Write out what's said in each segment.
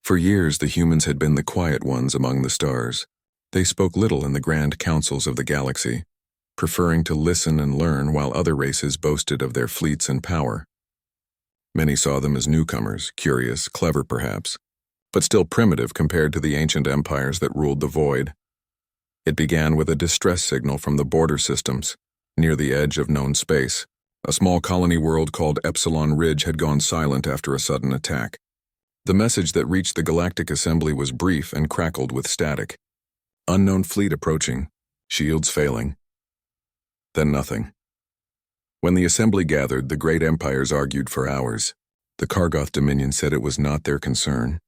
For years, the humans had been the quiet ones among the stars. They spoke little in the grand councils of the galaxy, preferring to listen and learn while other races boasted of their fleets and power. Many saw them as newcomers, curious, clever perhaps, but still primitive compared to the ancient empires that ruled the void. It began with a distress signal from the border systems, near the edge of known space. A small colony world called Epsilon Ridge had gone silent after a sudden attack. The message that reached the Galactic Assembly was brief and crackled with static. Unknown fleet approaching, shields failing. Then nothing. When the Assembly gathered, the great empires argued for hours. The Kargoth Dominion said it was not their concern.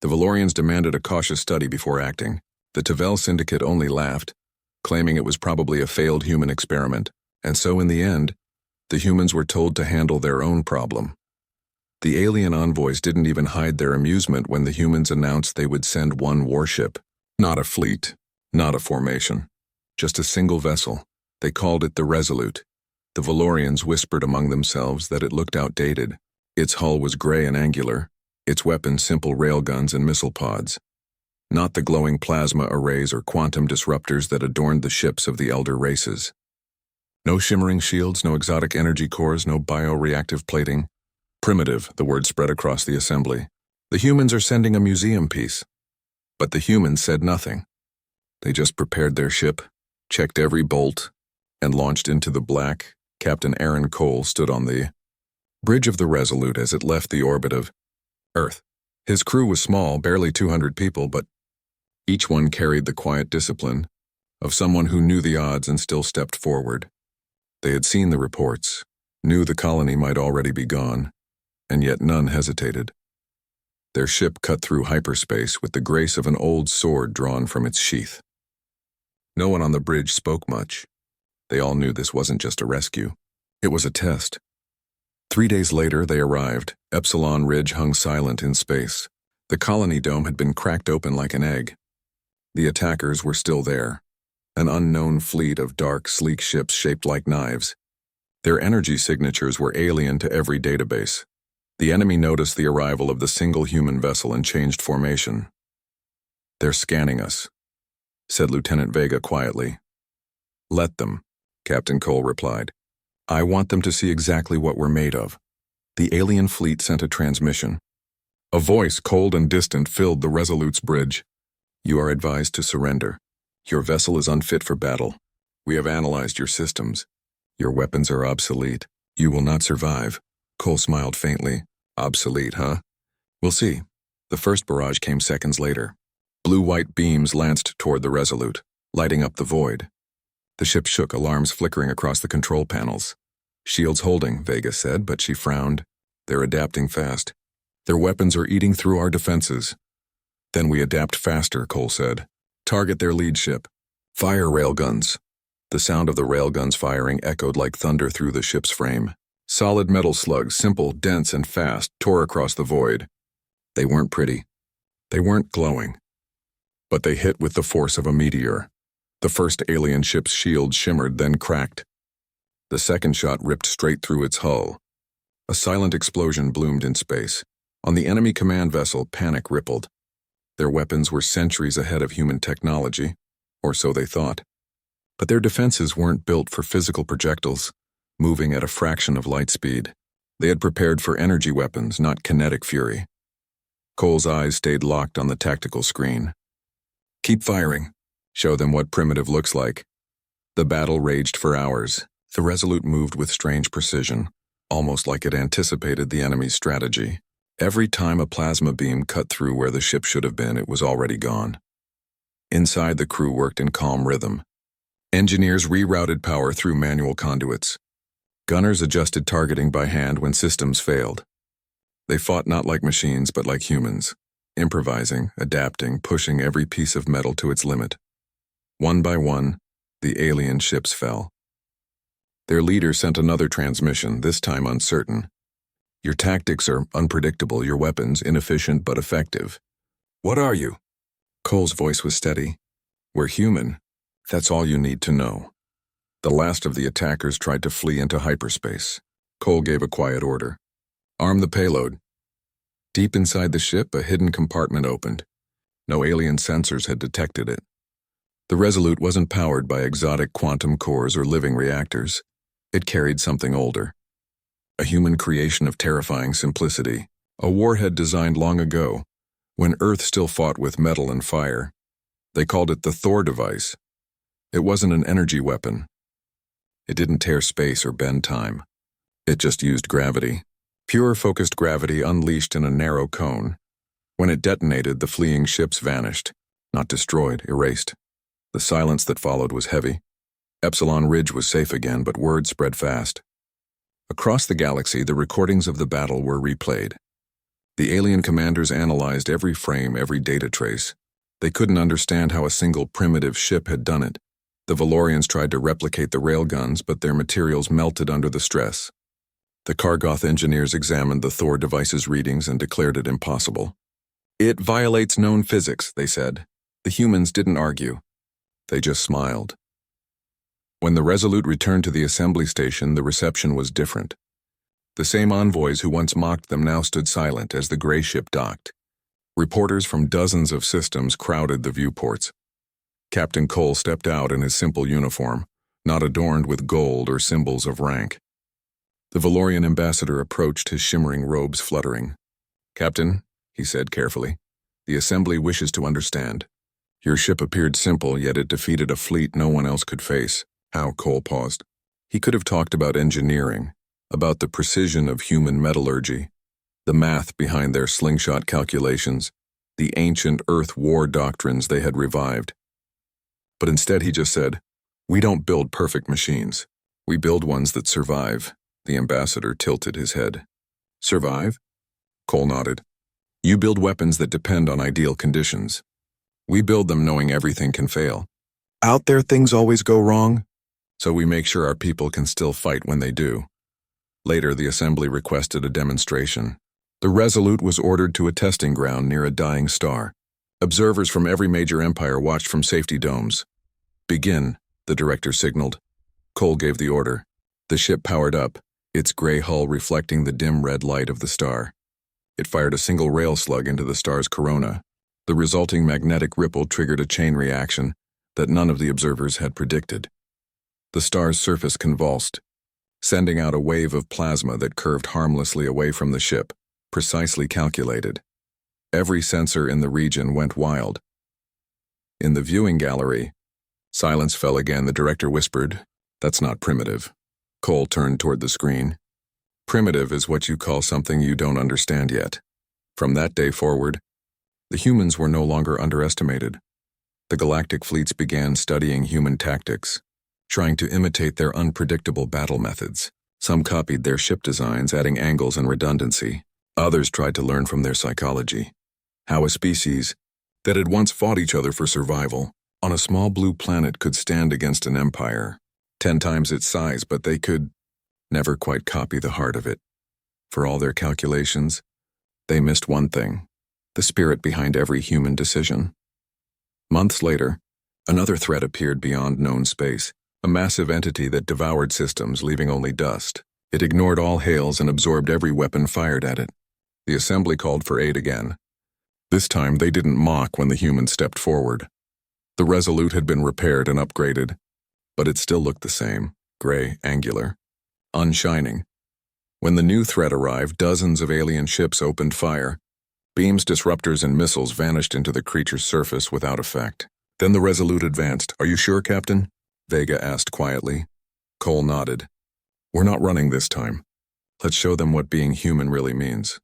The Valorians demanded a cautious study before acting. The Tavel Syndicate only laughed, claiming it was probably a failed human experiment, and so in the end, the humans were told to handle their own problem. The alien envoys didn't even hide their amusement when the humans announced they would send one warship. Not a fleet, not a formation, just a single vessel. They called it the Resolute. The Valorians whispered among themselves that it looked outdated. Its hull was gray and angular, its weapons simple railguns and missile pods. Not the glowing plasma arrays or quantum disruptors that adorned the ships of the elder races. No shimmering shields, no exotic energy cores, no bioreactive plating. Primitive, the word spread across the assembly. The humans are sending a museum piece. But the humans said nothing. They just prepared their ship, checked every bolt, and launched into the black. Captain Aaron Cole stood on the bridge of the Resolute as it left the orbit of Earth. His crew was small, barely 200 people, but each one carried the quiet discipline of someone who knew the odds and still stepped forward. They had seen the reports, knew the colony might already be gone, and yet none hesitated. Their ship cut through hyperspace with the grace of an old sword drawn from its sheath. No one on the bridge spoke much. They all knew this wasn't just a rescue. It was a test. 3 days later, they arrived. Epsilon Ridge hung silent in space. The colony dome had been cracked open like an egg. The attackers were still there. An unknown fleet of dark, sleek ships shaped like knives. Their energy signatures were alien to every database. The enemy noticed the arrival of the single human vessel and changed formation. "They're scanning us," said Lieutenant Vega quietly. "Let them," Captain Cole replied. "I want them to see exactly what we're made of." The alien fleet sent a transmission. A voice, cold and distant, filled the Resolute's bridge. "You are advised to surrender. Your vessel is unfit for battle. We have analyzed your systems. Your weapons are obsolete. You will not survive." Cole smiled faintly. "Obsolete, huh? We'll see." The first barrage came seconds later. Blue-white beams lanced toward the Resolute, lighting up the void. The ship shook, alarms flickering across the control panels. "Shields holding," Vega said, but she frowned. "They're adapting fast. Their weapons are eating through our defenses." "Then we adapt faster," Cole said. "Target their lead ship. Fire railguns." The sound of the railguns firing echoed like thunder through the ship's frame. Solid metal slugs, simple, dense, and fast, tore across the void. They weren't pretty. They weren't glowing. But they hit with the force of a meteor. The first alien ship's shield shimmered, then cracked. The second shot ripped straight through its hull. A silent explosion bloomed in space. On the enemy command vessel, panic rippled. Their weapons were centuries ahead of human technology, or so they thought. But their defenses weren't built for physical projectiles, moving at a fraction of light speed. They had prepared for energy weapons, not kinetic fury. Cole's eyes stayed locked on the tactical screen. "Keep firing. Show them what primitive looks like." The battle raged for hours. The Resolute moved with strange precision, almost like it anticipated the enemy's strategy. Every time a plasma beam cut through where the ship should have been, it was already gone. Inside, the crew worked in calm rhythm. Engineers rerouted power through manual conduits. Gunners adjusted targeting by hand when systems failed. They fought not like machines, but like humans, improvising, adapting, pushing every piece of metal to its limit. One by one, the alien ships fell. Their leader sent another transmission, this time uncertain. "Your tactics are unpredictable, your weapons inefficient but effective." "What are you?" Cole's voice was steady. "We're human. That's all you need to know." The last of the attackers tried to flee into hyperspace. Cole gave a quiet order. "Arm the payload." Deep inside the ship, a hidden compartment opened. No alien sensors had detected it. The Resolute wasn't powered by exotic quantum cores or living reactors. It carried something older. A human creation of terrifying simplicity. A warhead designed long ago, when Earth still fought with metal and fire. They called it the Thor device. It wasn't an energy weapon. It didn't tear space or bend time. It just used gravity. Pure focused gravity unleashed in a narrow cone. When it detonated, the fleeing ships vanished. Not destroyed, erased. The silence that followed was heavy. Epsilon Ridge was safe again, but word spread fast. Across the galaxy, the recordings of the battle were replayed. The alien commanders analyzed every frame, every data trace. They couldn't understand how a single primitive ship had done it. The Valorians tried to replicate the railguns, but their materials melted under the stress. The Kargoth engineers examined the Thor device's readings and declared it impossible. "It violates known physics," they said. The humans didn't argue. They just smiled. When the Resolute returned to the assembly station, the reception was different. The same envoys who once mocked them now stood silent as the gray ship docked. Reporters from dozens of systems crowded the viewports. Captain Cole stepped out in his simple uniform, not adorned with gold or symbols of rank. The Valorian ambassador approached, his shimmering robes fluttering. "Captain," he said carefully, "the assembly wishes to understand. Your ship appeared simple, yet it defeated a fleet no one else could face." How? Cole paused. He could have talked about engineering, about the precision of human metallurgy, the math behind their slingshot calculations, the ancient Earth war doctrines they had revived. But instead he just said, "We don't build perfect machines. We build ones that survive." The ambassador tilted his head. "Survive?" Cole nodded. "You build weapons that depend on ideal conditions. We build them knowing everything can fail. Out there things always go wrong, so we make sure our people can still fight when they do." Later, the assembly requested a demonstration. The Resolute was ordered to a testing ground near a dying star. Observers from every major empire watched from safety domes. "Begin," the director signaled. Cole gave the order. The ship powered up, its gray hull reflecting the dim red light of the star. It fired a single rail slug into the star's corona. The resulting magnetic ripple triggered a chain reaction that none of the observers had predicted. The star's surface convulsed, sending out a wave of plasma that curved harmlessly away from the ship, precisely calculated. Every sensor in the region went wild. In the viewing gallery, silence fell again. The director whispered, "That's not primitive." Cole turned toward the screen. "Primitive is what you call something you don't understand yet." From that day forward, the humans were no longer underestimated. The galactic fleets began studying human tactics, trying to imitate their unpredictable battle methods. Some copied their ship designs, adding angles and redundancy. Others tried to learn from their psychology. How a species that had once fought each other for survival on a small blue planet could stand against an empire 10 times its size, but they could never quite copy the heart of it. For all their calculations, they missed one thing: the spirit behind every human decision. Months later, another threat appeared beyond known space. A massive entity that devoured systems, leaving only dust. It ignored all hails and absorbed every weapon fired at it. The assembly called for aid again. This time they didn't mock when the humans stepped forward. The Resolute had been repaired and upgraded, but it still looked the same, gray, angular, unshining. When the new threat arrived, dozens of alien ships opened fire. Beams, disruptors, and missiles vanished into the creature's surface without effect. Then the Resolute advanced. "Are you sure, Captain?" Vega asked quietly. Cole nodded. "We're not running this time. Let's show them what being human really means."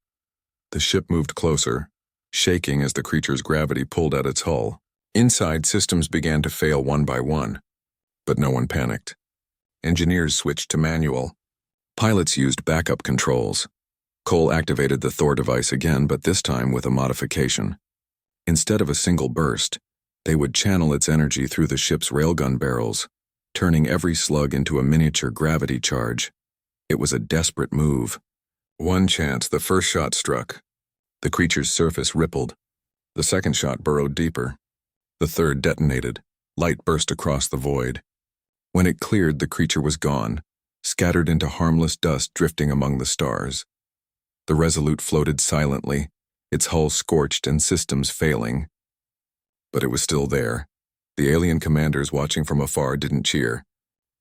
The ship moved closer, shaking as the creature's gravity pulled at its hull. Inside, systems began to fail one by one, but no one panicked. Engineers switched to manual. Pilots used backup controls. Cole activated the Thor device again, but this time with a modification. Instead of a single burst, they would channel its energy through the ship's railgun barrels, turning every slug into a miniature gravity charge. It was a desperate move. One chance, the first shot struck. The creature's surface rippled. The second shot burrowed deeper. The third detonated. Light burst across the void. When it cleared, the creature was gone, scattered into harmless dust drifting among the stars. The Resolute floated silently, its hull scorched and systems failing. But it was still there. The alien commanders watching from afar didn't cheer.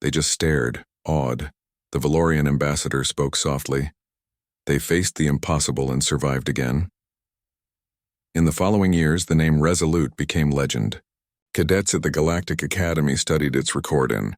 They just stared, awed. The Valorian ambassador spoke softly. They faced the impossible and survived again. In the following years, the name Resolute became legend. Cadets at the Galactic Academy studied its record in